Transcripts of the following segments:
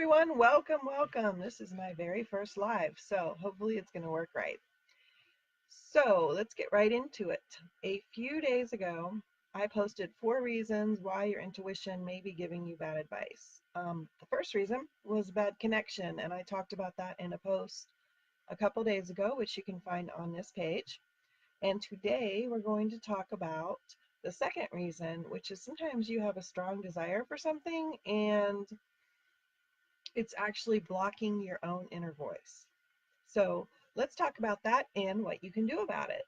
everyone. Welcome, welcome. This is my very first live, so hopefully it's going to work right. So let's get right into it. A few days ago, I posted 4 reasons why your intuition may be giving you bad advice. The first reason was bad connection, and I talked about that in a post a couple days ago, which you can find on this page. And today we're going to talk about the second reason, which is sometimes you have a strong desire for something and it's actually blocking your own inner voice. So let's talk about that and what you can do about it.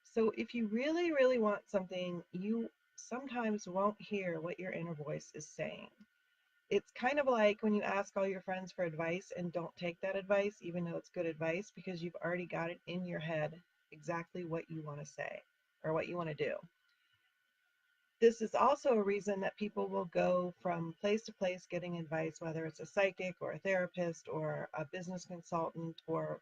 So if you really, really want something, you sometimes won't hear what your inner voice is saying. It's kind of like when you ask all your friends for advice and don't take that advice, even though it's good advice, because you've already got it in your head exactly what you want to say or what you want to do. This is also a reason that people will go from place to place getting advice, whether it's a psychic or a therapist or a business consultant or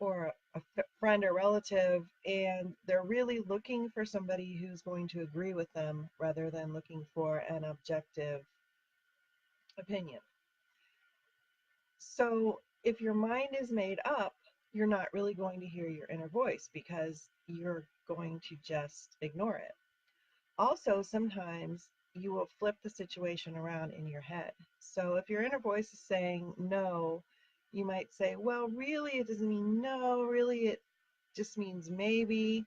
a friend or relative, and they're really looking for somebody who's going to agree with them rather than looking for an objective opinion. So if your mind is made up, you're not really going to hear your inner voice because you're going to just ignore it. Also, sometimes you will flip the situation around in your head. So if your inner voice is saying no, you might say, well, really, it doesn't mean no, really, it just means maybe.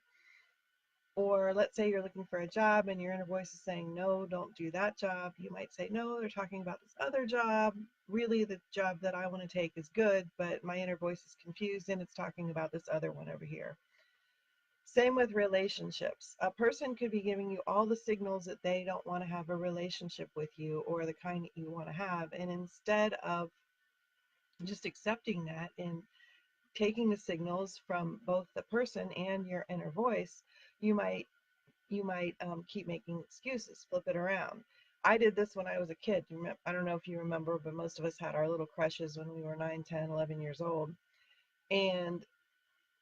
Or let's say you're looking for a job and your inner voice is saying, no, don't do that job. You might say, no, they're talking about this other job. Really, the job that I want to take is good, but my inner voice is confused and it's talking about this other one over here. Same with relationships. A person could be giving you all the signals that they don't want to have a relationship with you or the kind that you want to have. And instead of just accepting that and taking the signals from both the person and your inner voice, you might keep making excuses, flip it around. I did this when I was a kid. I don't know if you remember, but most of us had our little crushes when we were 9, 10, 11 years old. And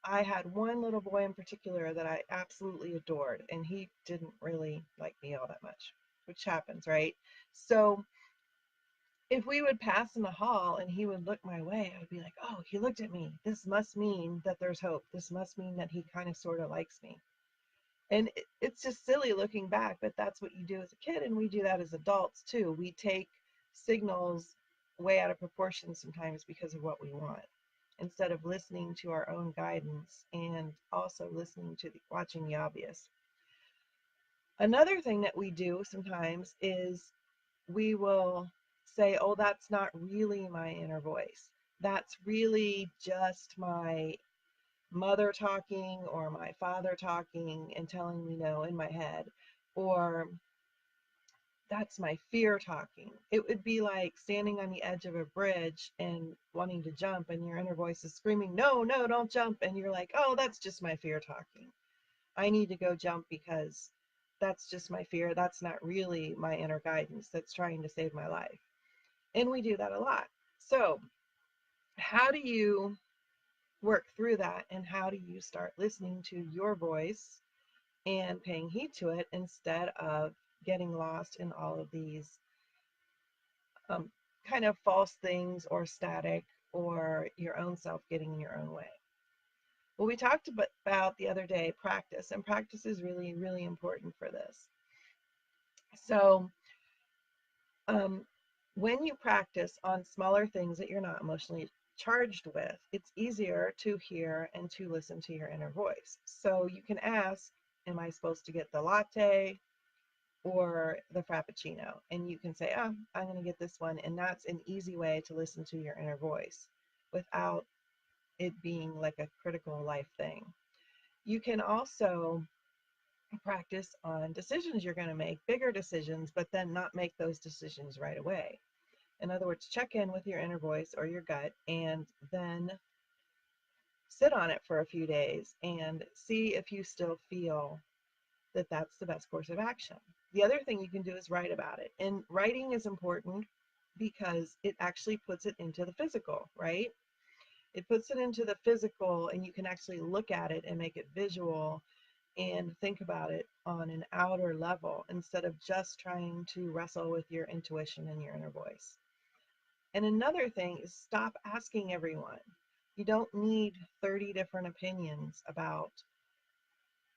I had one little boy in particular that I absolutely adored, and he didn't really like me all that much, which happens, right? So if we would pass in the hall and he would look my way, I would be like, oh, he looked at me. This must mean that there's hope. This must mean that he kind of sort of likes me. And it's just silly looking back, but that's what you do as a kid, and we do that as adults too. We take signals way out of proportion sometimes because of what we want, instead of listening to our own guidance and also listening to watching the obvious. Another thing that we do sometimes is we will say, oh, that's not really my inner voice. That's really just my mother talking or my father talking and telling me no in my head, or that's my fear talking. It would be like standing on the edge of a bridge and wanting to jump, and your inner voice is screaming, no, no, don't jump. And you're like, oh, that's just my fear talking. I need to go jump because that's just my fear. That's not really my inner guidance that's trying to save my life. And we do that a lot. So, how do you work through that, and how do you start listening to your voice and paying heed to it instead of getting lost in all of these um, kind of false things or static or your own self getting in your own way? Well, we talked about the other day practice, and practice is really, really important for this. So, um, when you practice on smaller things that you're not emotionally charged with, it's easier to hear and to listen to your inner voice. So, you can ask, am I supposed to get the latte or the frappuccino? And you can say, oh, I'm going to get this one. And that's an easy way to listen to your inner voice without it being like a critical life thing. You can also practice on decisions you're going to make, bigger decisions, but then not make those decisions right away. In other words, check in with your inner voice or your gut and then sit on it for a few days and see if you still feel that that's the best course of action. The other thing you can do is write about it. And writing is important because it actually puts it into the physical, right? It puts it into the physical, and you can actually look at it and make it visual and think about it on an outer level instead of just trying to wrestle with your intuition and your inner voice. And another thing is stop asking everyone. You don't need 30 different opinions about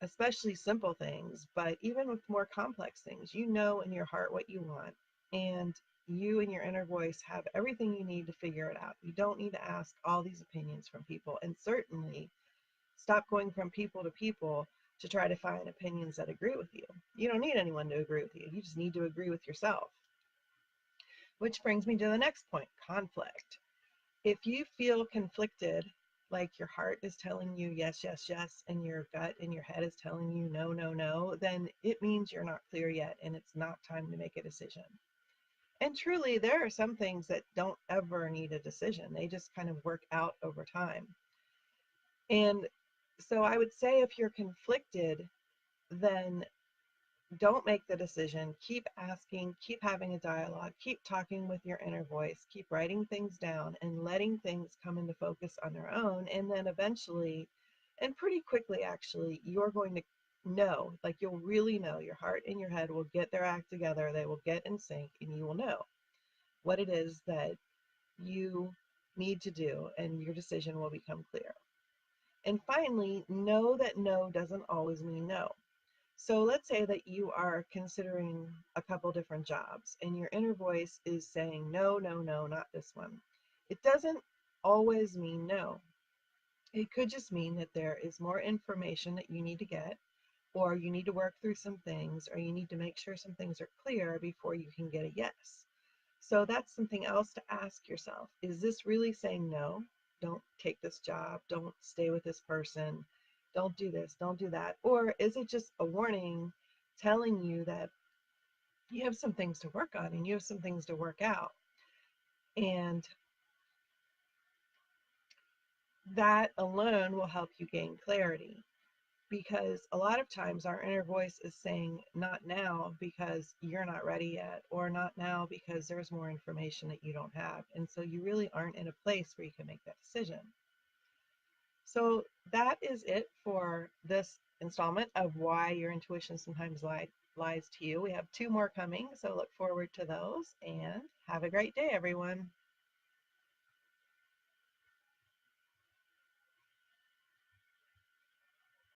especially simple things, but even with more complex things, you know in your heart what you want, and you and your inner voice have everything you need to figure it out. You don't need to ask all these opinions from people, and certainly stop going from people to people to try to find opinions that agree with you. You don't need anyone to agree with you. You just need to agree with yourself. Which brings me to the next point, conflict. If you feel conflicted, like your heart is telling you yes, yes, yes, and your gut and your head is telling you no, no, no, then it means you're not clear yet and it's not time to make a decision. And truly, there are some things that don't ever need a decision, they just kind of work out over time. And so I would say if you're conflicted, then don't make the decision. Keep asking, keep having a dialogue, keep talking with your inner voice, keep writing things down and letting things come into focus on their own. And then eventually, and pretty quickly actually, you're going to know, like you'll really know, your heart and your head will get their act together, they will get in sync, and you will know what it is that you need to do, and your decision will become clear. And finally, know that no doesn't always mean no. So let's say that you are considering a couple different jobs and your inner voice is saying, no, no, no, not this one. It doesn't always mean no. It could just mean that there is more information that you need to get, or you need to work through some things, or you need to make sure some things are clear before you can get a yes. So that's something else to ask yourself. Is this really saying no? Don't take this job. Don't stay with this person. Don't do this. Don't do that. Or is it just a warning telling you that you have some things to work on and you have some things to work out? And that alone will help you gain clarity, because a lot of times our inner voice is saying not now because you're not ready yet, or not now because there's more information that you don't have, and so you really aren't in a place where you can make that decision. So that is it for this installment of why your intuition sometimes lies to you. We have two more coming, so look forward to those, and have a great day, everyone.